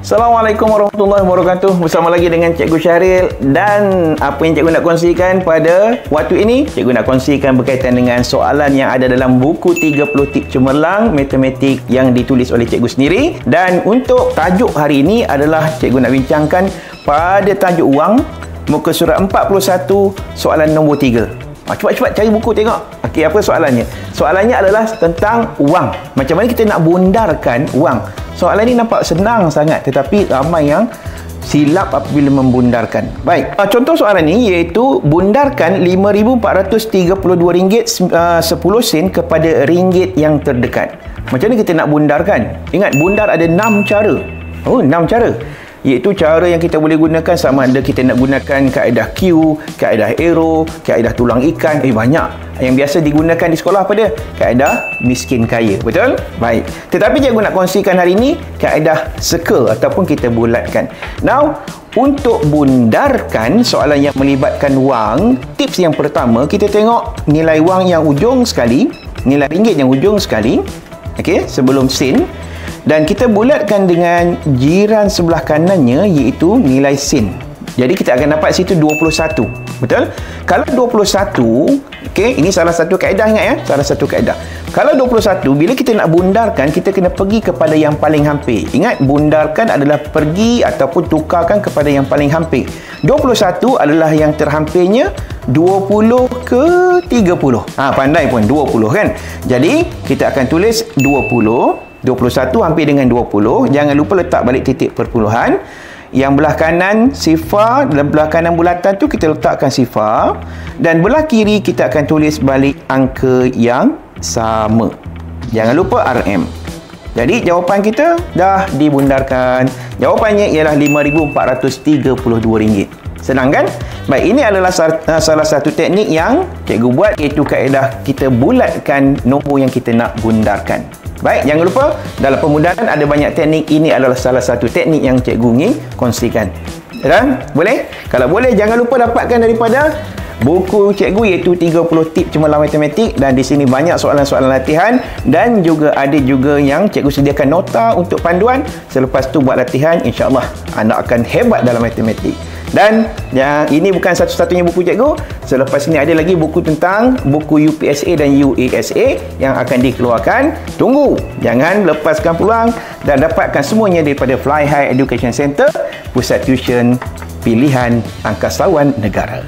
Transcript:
Assalamualaikum warahmatullahi wabarakatuh. Bersama lagi dengan Cikgu Syahril. Dan apa yang cikgu nak kongsikan pada waktu ini, cikgu nak kongsikan berkaitan dengan soalan yang ada dalam buku 30 tip cemerlang matematik yang ditulis oleh cikgu sendiri. Dan untuk tajuk hari ini adalah cikgu nak bincangkan pada tajuk wang, muka surat 41, soalan nombor 3. Cepat-cepat cari buku tengok. Okey, apa soalannya? Soalannya adalah tentang wang. Macam mana kita nak bundarkan wang? Soalan ini nampak senang sangat, tetapi ramai yang silap apabila membundarkan. Baik, contoh soalan ini iaitu bundarkan RM5,432.10 kepada ringgit yang terdekat. Macam mana kita nak bundarkan? Ingat, bundar ada 6 cara. 6 cara. Iaitu cara yang kita boleh gunakan sama ada kita nak gunakan kaedah Q, kaedah arrow, kaedah tulang ikan. Banyak. Yang biasa digunakan di sekolah apa dia? Kaedah miskin kaya. Betul? Baik. Tetapi cikgu nak kongsikan hari ini kaedah circle ataupun kita bulatkan. Now, untuk bundarkan soalan yang melibatkan wang, tips yang pertama, kita tengok nilai wang yang ujung sekali, nilai ringgit yang ujung sekali, okey, sebelum sen. Dan kita bulatkan dengan jiran sebelah kanannya iaitu nilai sen. Jadi kita akan dapat situ 21. Betul? Kalau 21, okey, ini salah satu kaedah, ingat ya, salah satu kaedah. Kalau 21, bila kita nak bundarkan, kita kena pergi kepada yang paling hampir. Ingat, bundarkan adalah pergi ataupun tukarkan kepada yang paling hampir. 21 adalah yang terhampirnya 20 ke 30. Pandai pun 20 kan. Jadi kita akan tulis 20. 21 hampir dengan 20. Jangan lupa letak balik titik perpuluhan. Yang belah kanan sifar, dan belah kanan bulatan tu kita letakkan sifar. Dan belah kiri kita akan tulis balik angka yang sama. Jangan lupa RM. Jadi jawapan kita dah dibundarkan. Jawapannya ialah RM5,432. Senang kan? Baik, ini adalah salah satu teknik yang cikgu buat, iaitu kaedah kita bulatkan nombor yang kita nak bundarkan. Baik, jangan lupa dalam pemudaran ada banyak teknik. Ini adalah salah satu teknik yang cikgu ingin kongsikan. Dan boleh? Kalau boleh, jangan lupa dapatkan daripada buku cikgu iaitu 30 tip cemerlang matematik. Dan di sini banyak soalan-soalan latihan. Dan juga ada juga yang cikgu sediakan nota untuk panduan. Selepas tu buat latihan, insya-Allah anda akan hebat dalam matematik. Dan yang ini bukan satu-satunya buku cikgu. Selepas ini ada lagi buku tentang buku UPSA dan UASA yang akan dikeluarkan. Tunggu, jangan lepaskan peluang dan dapatkan semuanya daripada Fly High Education Center, pusat tuition pilihan angkasawan negara.